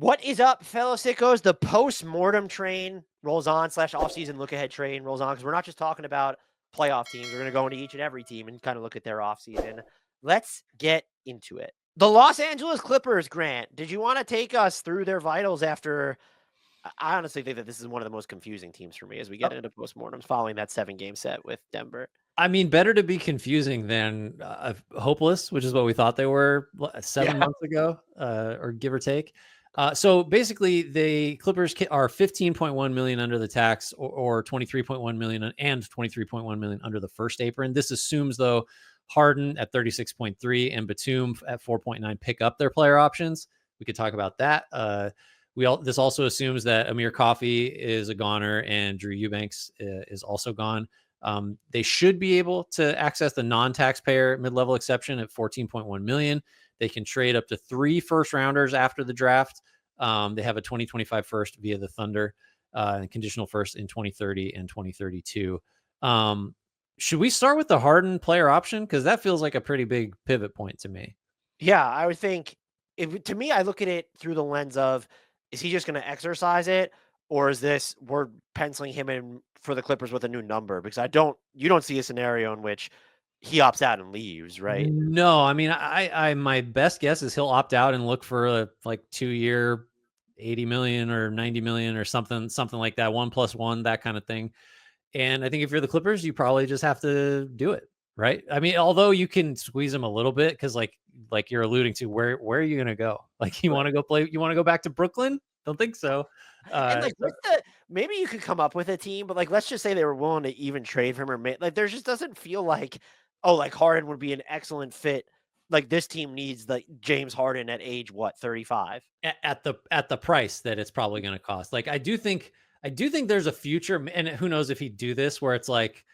What is up, fellow sickos? The post-mortem train rolls on / offseason look-ahead train rolls on because we're not just talking about playoff teams. We're going to go into each and every team and kind of look at their offseason. Let's get into it. The Los Angeles Clippers, Grant, did you want to take us through their vitals after I honestly think that this is one of the most confusing teams for me as we get into postmortems following that 7-game set with Denver. I mean, better to be confusing than hopeless, which is what we thought they were 7 months ago, or give or take. So basically, the Clippers are 15.1 million under the tax, or 23.1 million and 23.1 million under the first apron. This assumes, though, Harden at 36.3 and Batum at 4.9 pick up their player options. We could talk about that. This also assumes that Amir Coffey is a goner and Drew Eubanks is also gone. They should be able to access the non-taxpayer mid-level exception at 14.1 million. They can trade up to 3 first-rounders after the draft. They have a 2025 first via the Thunder, and conditional first in 2030 and 2032. Should we start with the Harden player option? Because that feels like a pretty big pivot point to me. Yeah, I would think to me, I look at it through the lens of, is he just going to exercise it? Or is this, we're penciling him in for the Clippers with a new number? Because you don't see a scenario in which he opts out and leaves, right? No, I mean, I my best guess is he'll opt out and look for a 2-year, 80 million or 90 million or something like that, 1+1, that kind of thing. And I think if you're the Clippers, you probably just have to do it, right? I mean, although you can squeeze him a little bit because, like you're alluding to, where are you going to go? Like, you want to go play? You want to go back to Brooklyn? Don't think so. And like, maybe you could come up with a team, but like, let's just say they were willing to even trade for him, or like, there just doesn't feel like, oh, like Harden would be an excellent fit. Like, this team needs like James Harden at age 35 at the price that it's probably going to cost. Like, I do think there's a future, and who knows if he'd do this, where it's like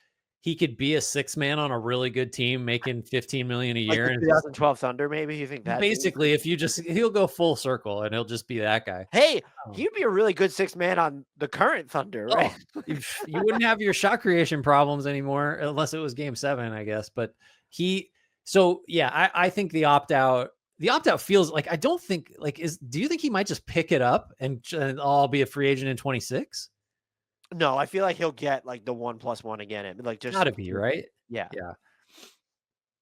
he could be a 6-man on a really good team making 15 million a like year, the and 2012 Thunder. Maybe you think that basically, if he'll go full circle and he'll just be that guy. Hey, Um, he'd be a really good 6-man on the current Thunder, right? oh, you wouldn't have your shot creation problems anymore unless it was Game 7, I guess. But I think the opt out feels like, I don't think, like, do you think he might just pick it up and I'll be a free agent in 26? No, I feel like he'll get like the 1+1 again. And like, just Gotta be, right? yeah. Yeah.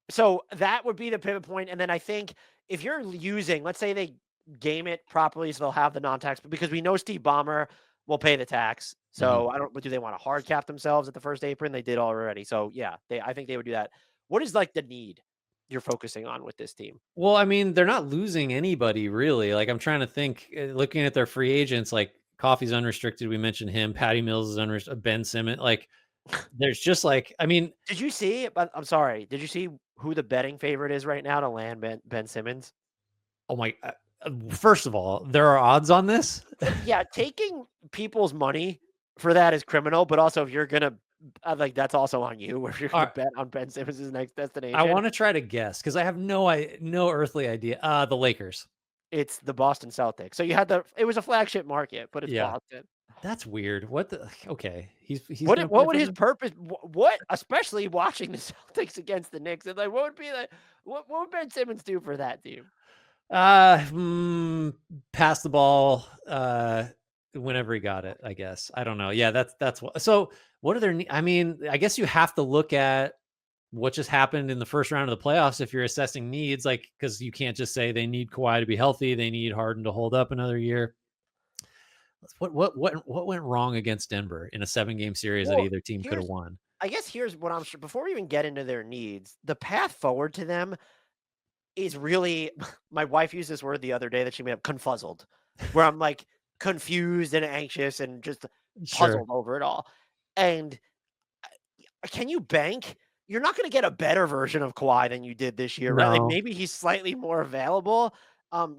So that would be the pivot point. And then I think if you're using, let's say they game it properly, so they'll have the non-tax, but because we know Steve Ballmer will pay the tax. So but do they want to hard cap themselves at the first apron? They did already. So yeah, I think they would do that. What is like the need you're focusing on with this team? Well, I mean, they're not losing anybody really. Like, I'm trying to think, looking at their free agents, like Coffey's unrestricted. We mentioned him. Patty Mills is unrestricted. Ben Simmons. Like, there's just like, I mean, Did you see? But I'm sorry. Did you see who the betting favorite is right now to land Ben Simmons? oh my. First of all, there are odds on this. Yeah, taking people's money for that is criminal. But also, if you're gonna like, that's also on you. If you're gonna bet on Ben Simmons' next destination, I want to try to guess because I have no earthly idea. The Lakers. it's the Boston Celtics. So it was a flagship market, but it's Boston. That's weird. What the? Okay, he's What would his purpose? What, especially watching the Celtics against the Knicks, and like, what would be what would Ben Simmons do for that team? Pass the ball whenever he got it, I guess. I don't know. Yeah, that's what. So what are their? I mean, I guess you have to look at what just happened in the first round of the playoffs if you're assessing needs, like, because you can't just say they need Kawhi to be healthy, they need Harden to hold up another year. What went wrong against Denver in a 7-game series that either team could have won? I guess here's what I'm sure, before we even get into their needs, the path forward to them is really, my wife used this word the other day that she made up, confuzzled, where I'm like confused and anxious and just puzzled over it all. And can you bank? You're not going to get a better version of Kawhi than you did this year, right? Like, No. maybe he's slightly more available.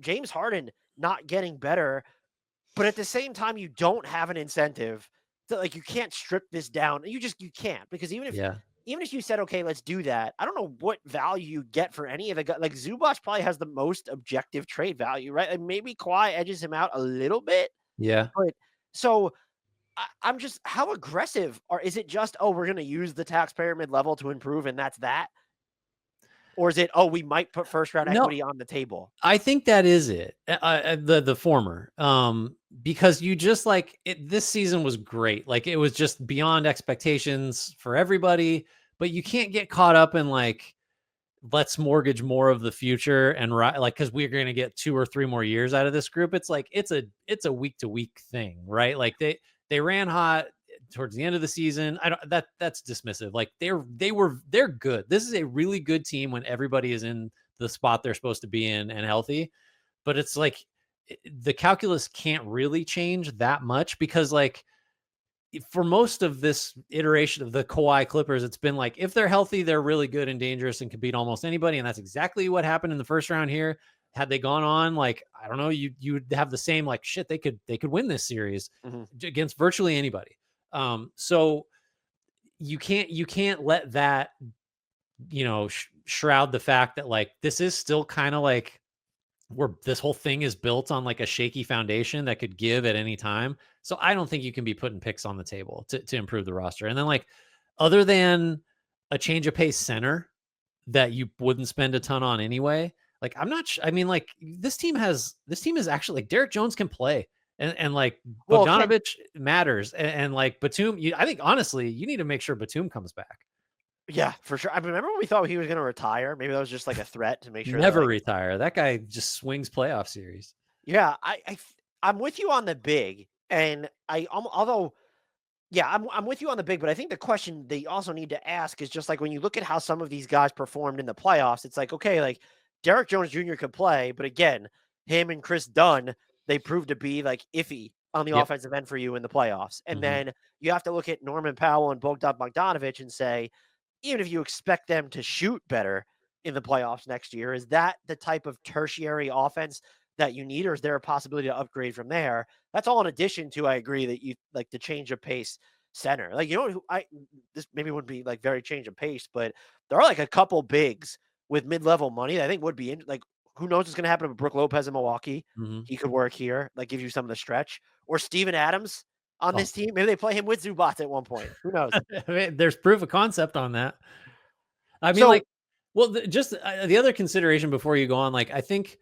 James Harden not getting better, but at the same time, you don't have an incentive to, like, you can't strip this down. You can't, because even if you said, okay, let's do that, I don't know what value you get for any of the guys. Like, Zubac probably has the most objective trade value, right? And maybe Kawhi edges him out a little bit. Yeah. But so I'm just, how aggressive, or is it just, oh, we're going to use the taxpayer mid-level to improve, and that's that? Or is it, oh, we might put first round No, equity on the table? I think that is it. The former. Because you just like it, this season was great. Like it was just beyond expectations for everybody, but you can't get caught up in like let's mortgage more of the future and like because we're going to get 2 or 3 more years out of this group. It's like it's a week to week thing, right? Like they ran hot towards the end of the season. I don't that's dismissive. Like they're good. This is a really good team when everybody is in the spot they're supposed to be in and healthy. But it's like the calculus can't really change that much because like for most of this iteration of the Kawhi Clippers, it's been like if they're healthy, they're really good and dangerous and can beat almost anybody. And that's exactly what happened in the first round here. Had they gone on, like I don't know, you would have the same like shit. They could win this series Mhm. against virtually anybody. So you can't let that shroud the fact that like this is still kind of like where this whole thing is built on like a shaky foundation that could give at any time. So I don't think you can be putting picks on the table to improve the roster. And then like other than a change of pace center that you wouldn't spend a ton on anyway, like I'm not I mean like this team is actually like Derek Jones can play and like Well, Ken, Bogdanovich matters and like Batum I think honestly you need to make sure Batum comes back. yeah, for sure. I remember when we thought he was going to retire. Maybe that was just like a threat to make sure that Never like, retire. That guy just swings playoff series. yeah, I'm with you on the big, and although yeah, I'm with you on the big, but I think the question they also need to ask is just like when you look at how some of these guys performed in the playoffs, it's like, okay, like Derek Jones Jr. could play, but again, him and Chris Dunn, they proved to be like iffy on the Yep. offensive end for you in the playoffs. And Hmm. then you have to look at Norman Powell and Bogdan Bogdanovich and say, even if you expect them to shoot better in the playoffs next year, is that the type of tertiary offense that you need, or is there a possibility to upgrade from there? That's all in addition to, I agree that you like the change of pace center. Like, you know, who this maybe wouldn't be like very change of pace, but there are like a couple bigs with mid level money that I think would be in, like, who knows what's going to happen with Brook Lopez in Milwaukee? Hmm. He could work here, like, give you some of the stretch, or Steven Adams on Oh, this team. Maybe they play him with Zubats at one point. Who knows? I mean, there's proof of concept on that. I mean, So, like, well, just the other consideration before you go on, like, I think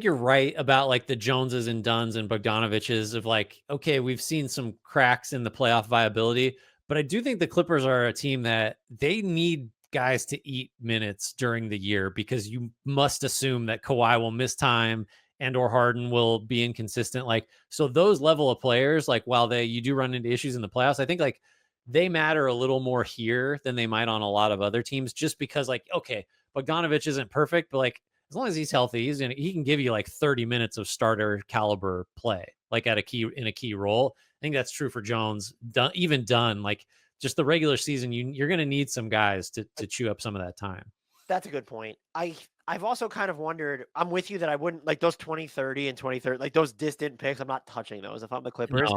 you're right about like the Joneses and Dunns and Bogdanoviches of like, okay, we've seen some cracks in the playoff viability, but I do think the Clippers are a team that they need guys to eat minutes during the year because you must assume that Kawhi will miss time and or Harden will be inconsistent. Like, so those level of players, like while you do run into issues in the playoffs, I think like they matter a little more here than they might on a lot of other teams, just because like, okay, Bogdanovich isn't perfect, but like as long as he's healthy, he can give you like 30 minutes of starter caliber play, like at a key role. I think that's true for Jones. Even done like just the regular season, you're going to need some guys to chew up some of that time. that's a good point. I've also kind of wondered. I'm with you that I wouldn't like those 2030 and 2030, like those distant picks. I'm not touching those if I'm the Clippers. No,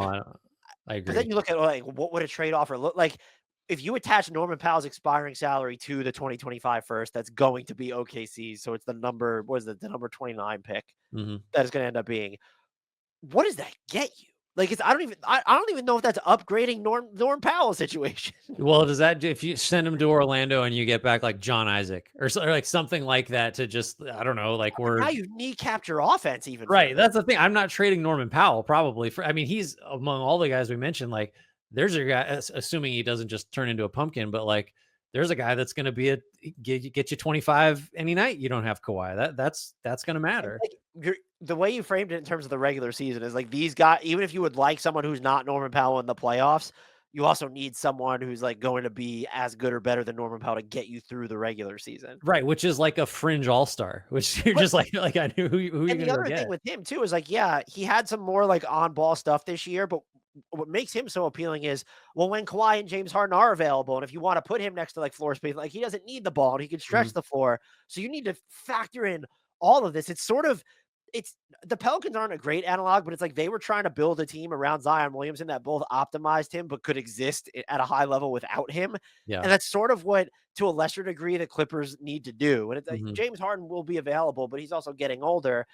I But then agree. you look at like what would a trade offer look like if you attach Norman Powell's expiring salary to the 2025 first. That's going to be OKC. So it's the number was it the number 29 pick Hmm. that is going to end up being. What does that get you? Like it's I don't even know if that's upgrading Norm Powell situation. Well, does that if you send him to Orlando and you get back like John Isaac or like something like that to just I don't know like Now we're you kneecap your offense even right. further. That's the thing. I'm not trading Norman Powell probably for. I mean, he's among all the guys we mentioned. Like, there's a guy, assuming he doesn't just turn into a pumpkin, but like, there's a guy that's going to be get you 25 any night. You don't have Kawhi. That's going to And, matter. like, the way you framed it in terms of the regular season is like these guys, even if you would like someone who's not Norman Powell in the playoffs, you also need someone who's like going to be as good or better than Norman Powell to get you through the regular season. Right, which is like a fringe all star, which you're But just like I knew who you and going the to go other thing get. with him too is like, yeah, he had some more like on ball stuff this year, but what makes him so appealing is well, when Kawhi and James Harden are available, and if you want to put him next to like floor space, like he doesn't need the ball and he can stretch Mhm. the floor. So you need to factor in all of this. It's sort of it's the Pelicans aren't a great analog, but it's like they were trying to build a team around Zion Williamson that both optimized him but could exist at a high level without him. Yeah. And that's sort of what, to a lesser degree, the Clippers need to do. And it's like, Hmm. James Harden will be available, but he's also getting older.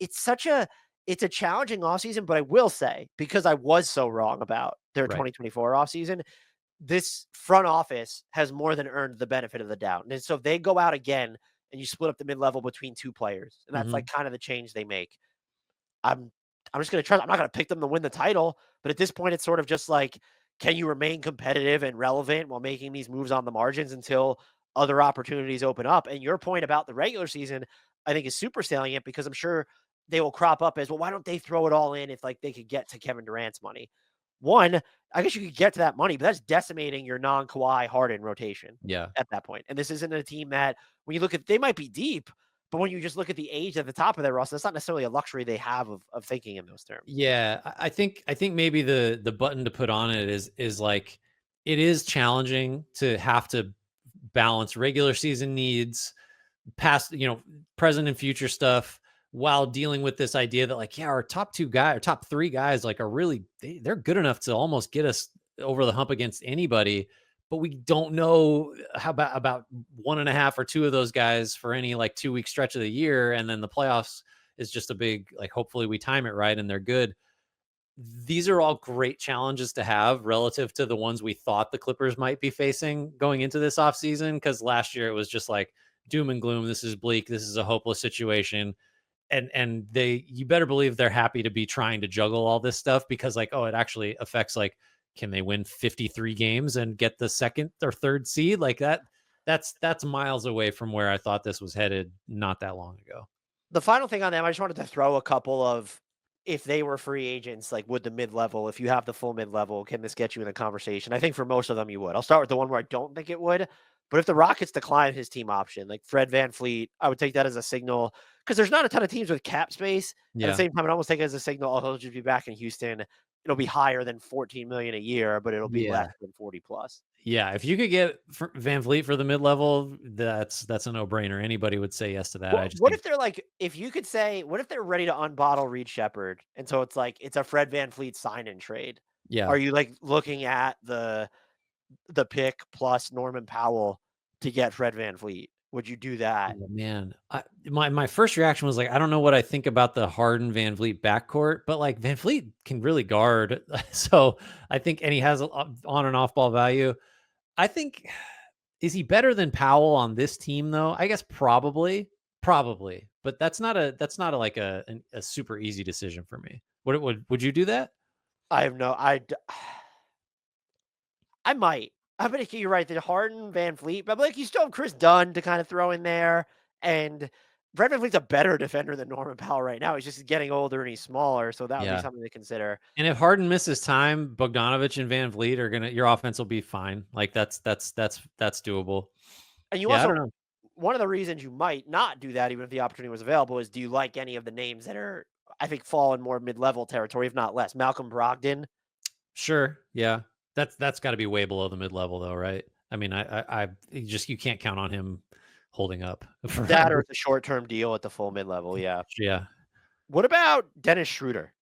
It's such a it's a challenging offseason, but I will say, because I was so wrong about their Right. 2024 offseason, this front office has more than earned the benefit of the doubt. And so if they go out again and you split up the mid-level between two players, and that's like Mhm. kind of the change they make. I'm I'm just gonna trust. I'm not gonna pick them to win the title, but at this point, it's sort of just like, can you remain competitive and relevant while making these moves on the margins until other opportunities open up? And your point about the regular season, I think, is super salient because I'm sure they will crop up as well. Why don't they throw it all in if like they could get to Kevin Durant's money? One, I guess you could get to that money, but that's decimating your non-Kawhi Harden rotation Yeah. at that point. And this isn't a team that when you look at, they might be deep, but when you just look at the age at the top of their roster, that's not necessarily a luxury they have of thinking in those terms. Yeah, I think maybe the button to put on it is like it is challenging to have to balance regular season needs, past, present and future stuff while dealing with this idea that like, yeah, our top two guys or top three guys like are really they're good enough to almost get us over the hump against anybody, but we don't know how about one and a half or two of those guys for any like 2 week stretch of the year, and then the playoffs is just a big like hopefully we time it right and they're good. These are all great challenges to have relative to the ones we thought the Clippers might be facing going into this offseason. Because last year it was just like doom and gloom. This is bleak. This is a hopeless situation. And they, you better believe they're happy to be trying to juggle all this stuff because like, oh, it actually affects like, can they win 53 games and get the second or third seed like that? That's miles away from where I thought this was headed not that long ago. The final thing on them, I just wanted to throw a couple of, if they were free agents, like would the mid level, if you have the full mid level, can this get you in the conversation? I think for most of them you would. I'll start with the one where I don't think it would. But if the Rockets decline his team option, like Fred Van Fleet, I would take that as a signal because there's not a ton of teams with cap space. At the Yeah. same time, I'd almost take it as a signal, oh, he'll just be back in Houston. It'll be higher than 14 million a year, but it'll be less Yeah. than 40 plus. Yeah, if you could get Van Vliet for the mid-level, that's a no-brainer. Anybody would say yes to that. I just What think if they're like, if you could say, what if they're ready to unbottle Reed Shepherd? And so it's like, it's a Fred Van Fleet sign and trade. yeah. Are you like looking at the pick plus Norman Powell to get Fred Van Fleet? Would you do that? Oh, man. My first reaction was like, I don't know what I think about the Harden Van Vliet backcourt, but like Van Vliet can really guard. So I think, and he has on and off ball value. I think, is he better than Powell on this team though? I guess probably, but that's not a like a super easy decision for me. Would you do that? I have no, I might. I'm gonna you're right. The Harden Van Fleet, but like you still have Chris Dunn to kind of throw in there, and Fred Van Fleet's a better defender than Norman Powell right now. He's just getting older and he's smaller, so that would be Yeah. something to consider. And if Harden misses time, Bogdanovich and Van Vliet are gonna your offense will be fine. Like that's doable. And you Yeah, I don't also, know. one of the reasons you might not do that, even if the opportunity was available, is do you like any of the names that are, I think, fall in more mid-level territory, if not less? Malcolm Brogdon, Sure. Yeah. That's got to be way below the mid level though, right? I mean, you can't count on him holding up that or forever. it's a short-term deal at the full mid-level, yeah. Yeah. What about Dennis Schroeder?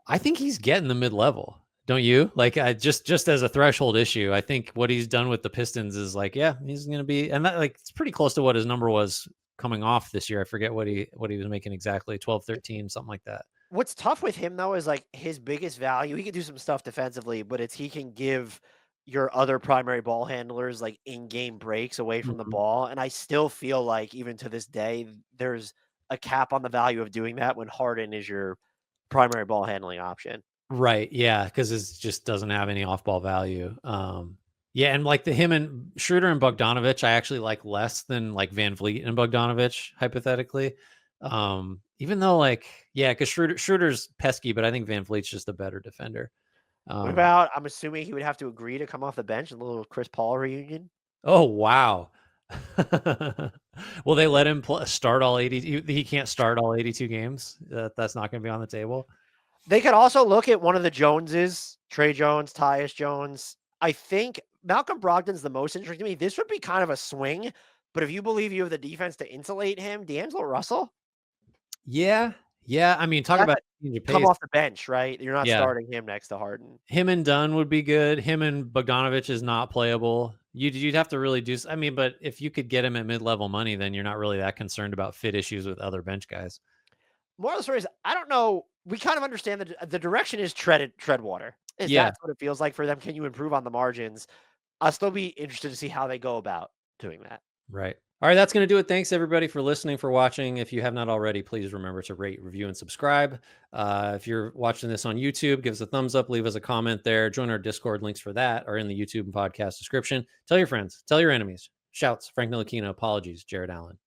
I think he's getting the mid level. Don't you? Like I just as a threshold issue, I think what he's done with the Pistons is like, yeah, he's gonna be, and that like it's pretty close to what his number was coming off this year. I forget what he was making exactly, 12, 13, something like that. What's tough with him, though, is, like, his biggest value, he can do some stuff defensively, but it's he can give your other primary ball handlers, like, in-game breaks away from the Mhm. ball, and I still feel like, even to this day, there's a cap on the value of doing that when Harden is your primary ball handling option. Right, yeah, because it just doesn't have any off-ball value. Yeah, and like the him and Schroeder and Bogdanovich, I actually like less than like Van Vliet and Bogdanovich, hypothetically. Even though like, yeah, because Schroeder's pesky, but I think Van Vliet's just a better defender. What Um, about, I'm assuming he would have to agree to come off the bench, a little Chris Paul reunion? oh wow. Will they let him start all 80? He can't start all 82 games. That's not going to be on the table. They could also look at one of the Joneses, Trey Jones, Tyus Jones. I think Malcolm Brogdon's the most interesting to me. This would be kind of a swing, but if you believe you have the defense to insulate him, D'Angelo Russell, Yeah, yeah. I mean, talk that's about a change of come pace. off the bench, right? You're not Yeah. starting him next to Harden. Him and Dunn would be good. Him and Bogdanovich is not playable. You'd have to really do I mean, but if you could get him at mid-level money, then you're not really that concerned about fit issues with other bench guys. Moral of the story is, I don't know. We kind of understand that the direction is tread water. Is Yeah, that what it feels like for them? Can you improve on the margins? I'll still be interested to see how they go about doing that. right. All right, that's going to do it. Thanks everybody for listening, for watching. If you have not already, please remember to rate, review, and subscribe. If you're watching this on YouTube, give us a thumbs up, leave us a comment there. Join our Discord. Links for that are in the YouTube and podcast description. Tell your friends, tell your enemies. Shouts, Frank Ntilikina. Apologies, Jared Allen.